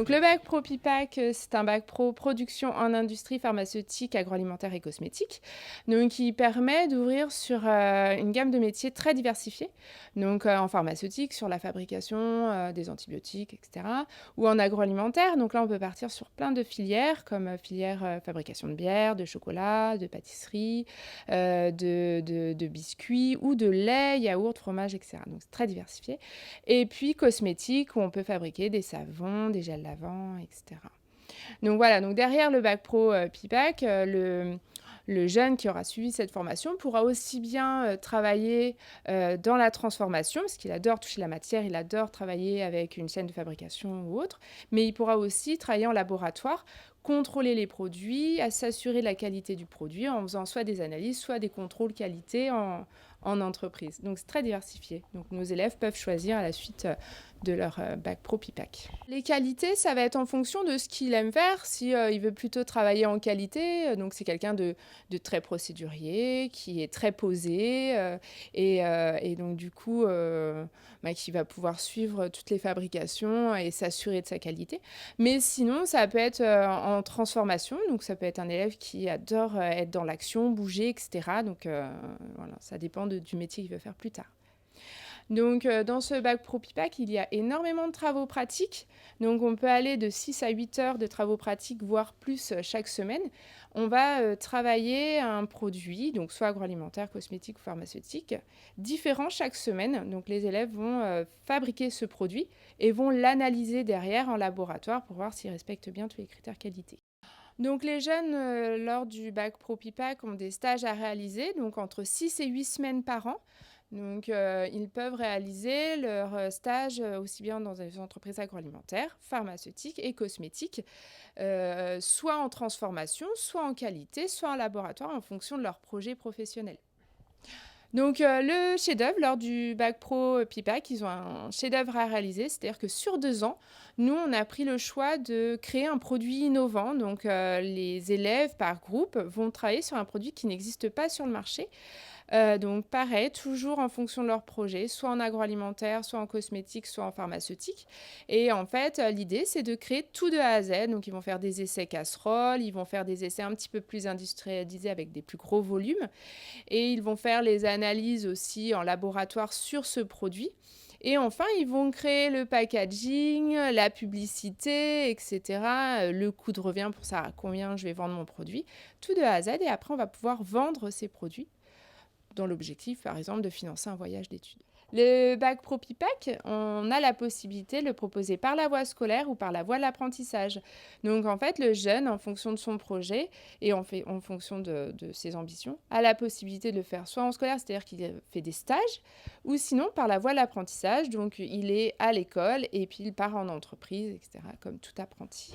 Donc le bac pro PIPAC, c'est un bac pro production en industrie pharmaceutique, agroalimentaire et cosmétique. Donc il permet d'ouvrir sur une gamme de métiers très diversifiés. Donc en pharmaceutique, sur la fabrication des antibiotiques, etc. Ou en agroalimentaire. Donc là, on peut partir sur plein de filières, comme filière fabrication de bière, de chocolat, de pâtisserie, de biscuits ou de lait, yaourt, fromage, etc. Donc c'est très diversifié. Et puis cosmétique, où on peut fabriquer des savons, des gels lavants, etc. Donc voilà, donc derrière le bac pro PIPAC, le jeune qui aura suivi cette formation pourra aussi bien travailler dans la transformation, parce qu'il adore toucher la matière, il adore travailler avec une chaîne de fabrication ou autre, mais il pourra aussi travailler en laboratoire, contrôler les produits, à s'assurer de la qualité du produit en faisant soit des analyses, soit des contrôles qualité en entreprise. Donc c'est très diversifié. Donc nos élèves peuvent choisir à la suite de leur bac pro PIPAC. Les qualités, ça va être en fonction de ce qu'il aime faire. Si il veut plutôt travailler en qualité, donc c'est quelqu'un de très procédurier, qui est très posé et donc du coup qui va pouvoir suivre toutes les fabrications et s'assurer de sa qualité. Mais sinon, ça peut être en transformation, donc ça peut être un élève qui adore être dans l'action, bouger, etc. Donc voilà, ça dépend du métier qu'il veut faire plus tard. Donc, dans ce bac pro PIPAC, il y a énormément de travaux pratiques. Donc, on peut aller de 6 à 8 heures de travaux pratiques, voire plus chaque semaine. On va travailler un produit, donc soit agroalimentaire, cosmétique ou pharmaceutique, différent chaque semaine. Donc, les élèves vont fabriquer ce produit et vont l'analyser derrière en laboratoire pour voir s'il respecte bien tous les critères qualité. Donc les jeunes, lors du bac pro PIPAC, ont des stages à réaliser, donc entre 6 et 8 semaines par an. Donc ils peuvent réaliser leur stage aussi bien dans des entreprises agroalimentaires, pharmaceutiques et cosmétiques, soit en transformation, soit en qualité, soit en laboratoire en fonction de leur projet professionnel. Donc le chef-d'œuvre, lors du bac pro PIPAC, ils ont un chef-d'œuvre à réaliser, c'est-à-dire que sur 2 ans, nous, on a pris le choix de créer un produit innovant. Donc les élèves par groupe vont travailler sur un produit qui n'existe pas sur le marché. Donc pareil, toujours en fonction de leur projet, soit en agroalimentaire, soit en cosmétique, soit en pharmaceutique. Et en fait, l'idée, c'est de créer tout de A à Z. Donc ils vont faire des essais casseroles, ils vont faire des essais un petit peu plus industrialisés avec des plus gros volumes. Et ils vont faire les analyses aussi en laboratoire sur ce produit. Et enfin, ils vont créer le packaging, la publicité, etc. Le coût de revient pour savoir à combien je vais vendre mon produit. Tout de A à Z. Et après, on va pouvoir vendre ces produits dans l'objectif, par exemple, de financer un voyage d'études. Le bac pro PIPAC, on a la possibilité de le proposer par la voie scolaire ou par la voie de l'apprentissage. Donc en fait, le jeune, en fonction de son projet et en fonction de ses ambitions, a la possibilité de le faire soit en scolaire, c'est-à-dire qu'il fait des stages, ou sinon par la voie de l'apprentissage, donc il est à l'école et puis il part en entreprise, etc., comme tout apprenti.